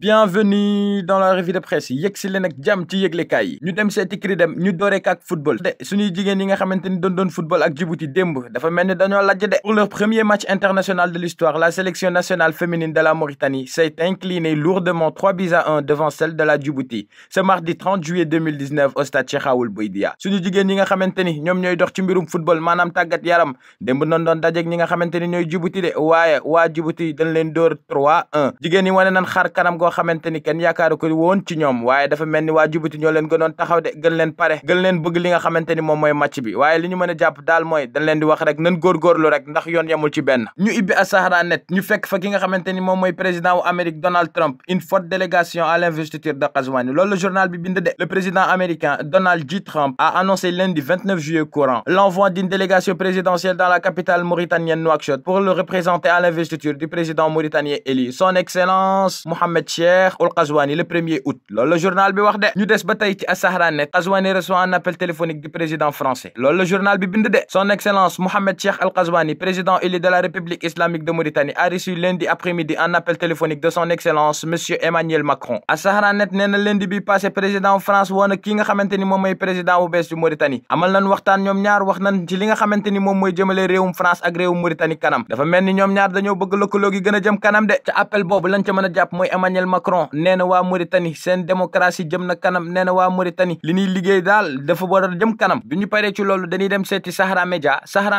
Bienvenue dans la revue de presse yegsi leen ak jàmm ci yëglekaay yi ñu dem seeti kiri dem ñu dooree ak football de suñuy jigéen yi nga xamante ni doon football ak Djibouti démb dafa mel ni dañoo lajj de pour leur premier match international de l'histoire la sélection nationale féminine de la Mauritanie s'est inclinée lourdement 3-1 devant celle de la Djibouti ce mardi 30 juillet 2019 au stade Cheikh Ould Bouidia suñu jigéen yi nga xamante ni ñoom ñooy dox ci mbirum football maanaam tàggat yaram démb noonu doon dajeek ñi nga xamante ni ñooy Djibouti de waaye waa Djibouti dañ leen door 3-1 jigéen yi wane nañ xar kanam xamante ni kenn yaakaaru ko woon ci ñoom waaye dafa mel ni waa Djibouti ñoo leen gënoon taxaw de gën leen pare gën leen bëgg li nga xamante ni moom mooy match bi waaye li ñu mën a jàpp daal mooy dañ leen di wax rek nan góorgóorlu rek ndax yoon yemul ci benn ñu ibbi As-Sahara Net ñu fekk fa ki nga xamante ni moom mooy président wu Amérique Donald Trump une forte délégation à l'investiture de Ghazouani loolu le journal bi bind de le président américain Donald J. Trump a annoncé lundi 29 juillet courant l'envoi d'une délégation présidentielle dans la capitale mauritanienne Nouakchott pour le représenter à l'investiture du président mauritanien élu son excellence Mohamed Cheikh Ould Ghazouani le 1er août loolu le journal bi wax de ñu des ba tey ci As-Sahara Net Ghazouani reçoit un appel téléphonique du président français loolu le journal bi bind de son excellence Mohamed Cheikh Ould Ghazouani président élu de la République islamique de Mauritanie a reçu lundi après-midi un appel téléphonique de son excellence monsieur Emmanuel Macron As-Sahara Net nee na lundi bi passé président France woon ak ki nga xamante ni moom mooy président bu bees du Mauritanie amal nañ waxtaan ñoom ñaar wax nañ ci li nga xamante ni moom mooy jëmale réewum France ak réewum Mauritanie kanam dafa mel ni ñoom ñaar dañoo bëgg lëkkaloo gi gën a jëm kanam de ca appel boobu lañ ca mën a jàpp mooy Emmanuel Macron nee na waa Mauritanie seen démocratie jëm na kanam nee na waa Mauritanie li ñuy liggéey daal dafa war a jëm kanam bi ñu paree ci loolu dañuy dem seeti Sahara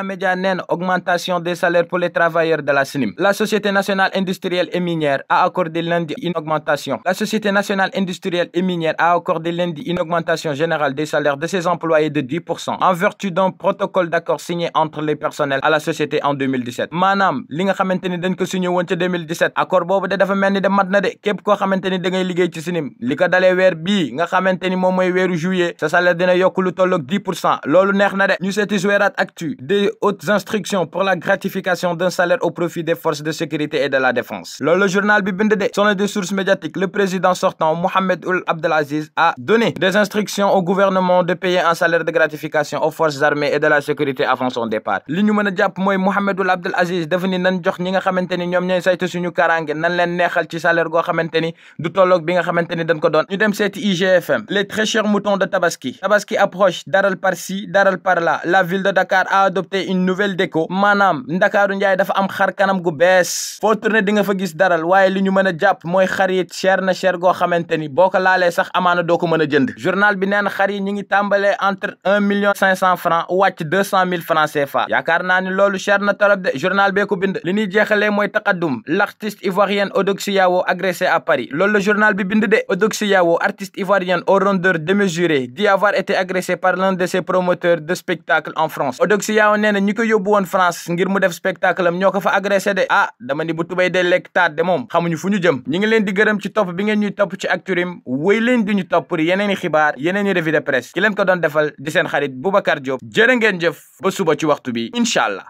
Média nee na augmentation des salaires pour les travailleurs de la SNIM la société nationale industrielle et minière a accordé lundi une augmentation générale des salaires de ses employés de 10% en vertu d'un protocole d'accord signé entre les personnels à la société en 2017 maanaam li nga xamante ni dañ ko signé woon ca 2017 accord boobu de dafa mel ni de mat na de képp koo xamante ni da ngay liggéey ci SNIM li ko dalee weer bii nga xamante ni moom mooy weeru juillet sa salaire dina yokk lu tolloog 10% loolu neex na de ñu seeti Jouerat Actu des hautes instructions pour la gratification d'un salaire au profit des forces de sécurité et de la défense loolu le journal bi bind de selon des sources médiatiques le président sortant Mohamed Ould Abdelaziz a donné des instructions au gouvernement de payer un salaire de gratification aux forces armées et de la sécurité avant son départ li ñu mën a jàpp mooy Mohamed Ould Abdelaziz dafa ni nan jox ñi nga xamante ni ñoom ñooy saytu suñu karange nan leen neexal ci salaire goo xamante ni du tolloog bi nga xamante ni dañ ko doon ñu dem seeti IGFM les très chers moutons de Tabaski approche daral par-ci daral par-là la ville de Dakar a adopté une nouvelle déco maanaam Ndakaaru Njaay dafa am xar kanam gu bees foo tourné di nga fa gis daral waaye li ñu mën a jàpp mooy xar yi cher na cher goo xamante ni boo ko laalee sax amaana doo ko mën a jënd journal bi neen xar yi ñi ngi tàmbalee entre 1,5 million francs wàcc 200,000 francs CFA yaakaar naa ni loolu cher na torop de journal bee ko bind li ñuy jeexalee mooy taqaddum l'artiste ivoirienne Eudoxie Yawo agressée à Paris loolu le journal bi bind de Eudoxie Yawo artiste ivoirienne aux rondeurs démesurées dit avoir été agressée par l'un de ses promoteurs de spectacle en France Eudoxie Yawo nee na ñi ko yóbbu woon France ngir mu def spectacle am ñoo ko fa agressé de dama ni bu tubay de lekk taat de moom xamuñu fu ñu jëm ñi ngi leen di gërëm ci topp bi ngeen ñuy topp ci Acturim wéy leen di ñu topp pour yeneeni xibaar yeneeni revue de presse ki leen ko doon defal di seen xarit Boubacar Diop jërë ngeen jëf ba suba ci waxtu bi incha allah